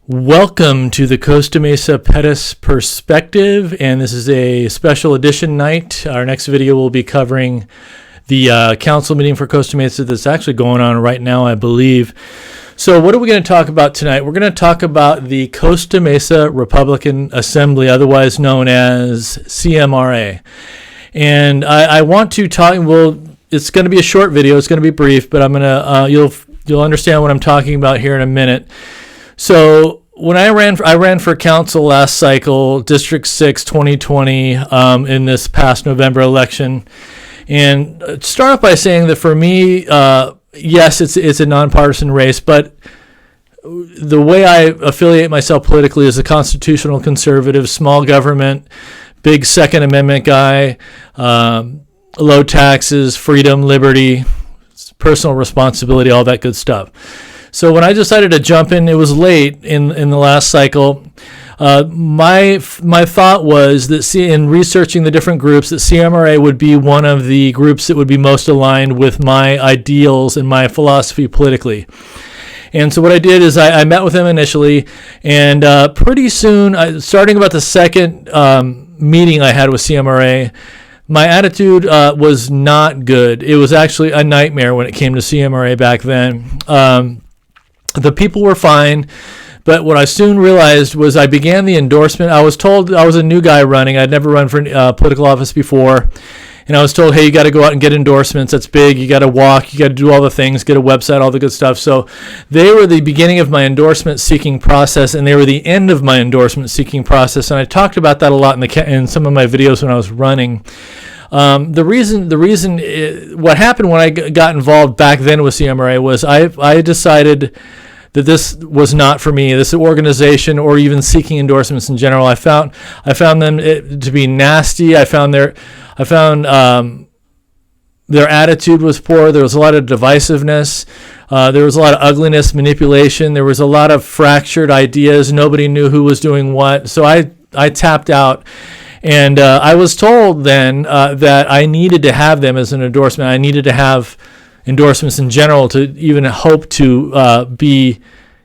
Welcome to the Costa Mesa Pettis Perspective, and this is a special edition night. Our next video will be covering the council meeting for Costa Mesa that's actually going on right now, I believe. So what are we going to talk about tonight? We're going to talk about the Costa Mesa Republican Assembly, otherwise known as CMRA. And I want to talk, well, it's going to be a short video, it's going to be brief, but I'm going to, you'll understand what I'm talking about here in a minute. So when I ran for council last cycle, District 6, 2020, in this past November election. And start off by saying that for me, yes, it's a nonpartisan race, but the way I affiliate myself politically is a constitutional conservative, small government, big Second Amendment guy, low taxes, freedom, liberty, personal responsibility, all that good stuff. So when I decided to jump in, it was late in the last cycle. My thought was that in researching the different groups, that CMRA would be one of the groups that would be most aligned with my ideals and my philosophy politically. And so what I did is I met with them initially, and pretty soon, starting about the second meeting I had with CMRA, my attitude was not good. It was actually a nightmare when it came to CMRA back then. The people were fine, but what I soon realized was I began the endorsement. I was told I was a new guy running. I'd never run for political office before. And I was told, hey, you got to go out and get endorsements. That's big. You got to walk. You got to do all the things, get a website, all the good stuff. So they were the beginning of my endorsement seeking process, and they were the end of my endorsement seeking process. And I talked about that a lot in some of my videos when I was running. The reason what happened when I got involved back then with CMRA was I decided that this was not for me, this organization, or even seeking endorsements in general. I found them to be nasty. I found their attitude was poor. There was a lot of divisiveness. There was a lot of ugliness, manipulation. There was a lot of fractured ideas. Nobody knew who was doing what. So I tapped out. And I was told then that I needed to have them as an endorsement. I needed to have endorsements in general to even hope to be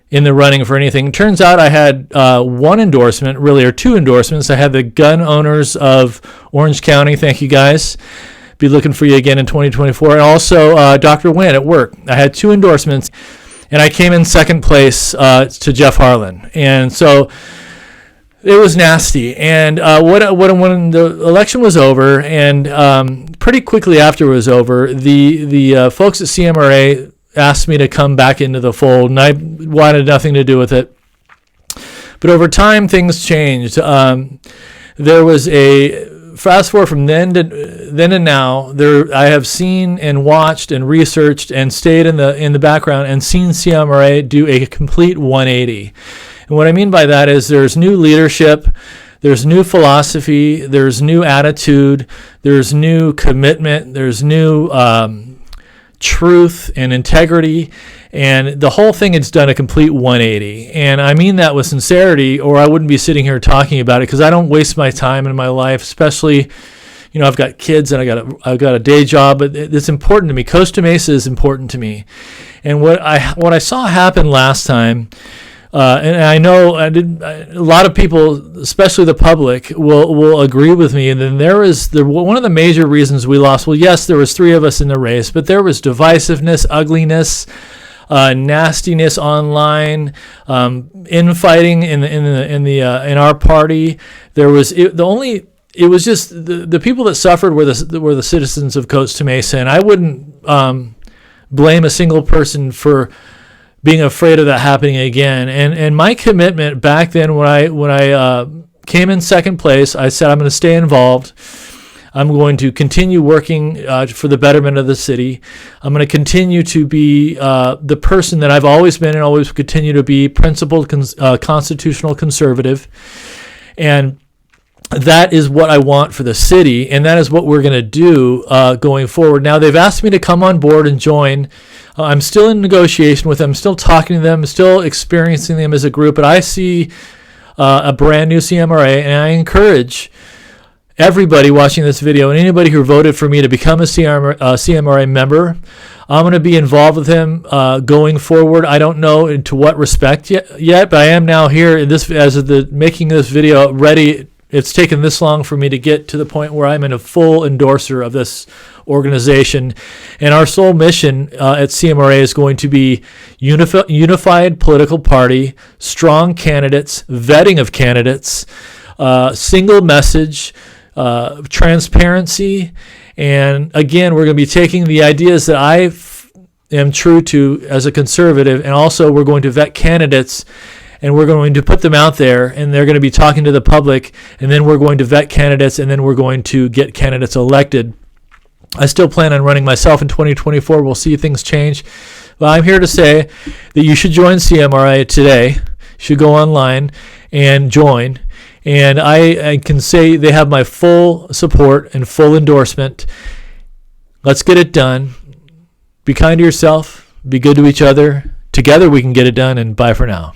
in the running for anything. It turns out I had one endorsement, really, or two endorsements. I had the gun owners of Orange County. Thank you, guys. Be looking for you again in 2024. And also Dr. Wynn at work. I had two endorsements, and I came in second place to Jeff Harlan. And so it was nasty. And when the election was over, and pretty quickly after it was over, the folks at CMRA asked me to come back into the fold, and I wanted nothing to do with it. But over time, things changed. There was a fast forward from then to now. I have seen and watched and researched and stayed in the background and seen CMRA do a complete 180. And what I mean by that is there's new leadership, there's new philosophy, there's new attitude, there's new commitment, there's new truth and integrity, and the whole thing has done a complete 180. And I mean that with sincerity, or I wouldn't be sitting here talking about it, because I don't waste my time in my life, especially, I've got kids and I've got a day job, but it's important to me. Costa Mesa is important to me. And what I saw happen last time, and I know a lot of people, especially the public, will agree with me. And then one of the major reasons we lost. Well, yes, there was three of us in the race, but there was divisiveness, ugliness, nastiness online, infighting in our party. There was it was just the people that suffered were the citizens of Costa Mesa, and I wouldn't blame a single person for being afraid of that happening again. And my commitment back then, when I came in second place, I said I'm going to stay involved. I'm going to continue working for the betterment of the city. I'm going to continue to be the person that I've always been and always continue to be, principled, constitutional conservative. And that is what I want for the city, and that is what we're going to do going forward. Now, they've asked me to come on board and join. I'm still in negotiation with them, still talking to them, still experiencing them as a group, but I see a brand new CMRA, and I encourage everybody watching this video and anybody who voted for me to become a CMRA member. I'm going to be involved with him going forward. I don't know into what respect yet, but I am now here in this, as of the making this video ready. It's taken this long for me to get to the point where I'm in a full endorser of this organization. And our sole mission at CMRA is going to be unified political party, strong candidates, vetting of candidates, single message, transparency. And again, we're going to be taking the ideas that I am true to as a conservative, and also we're going to vet candidates, and we're going to put them out there, and they're going to be talking to the public, and then we're going to vet candidates, and then we're going to get candidates elected. I still plan on running myself in 2024. We'll see, things change. But I'm here to say that you should join CMRA today. You should go online and join. And I can say they have my full support and full endorsement. Let's get it done. Be kind to yourself. Be good to each other. Together we can get it done, and bye for now.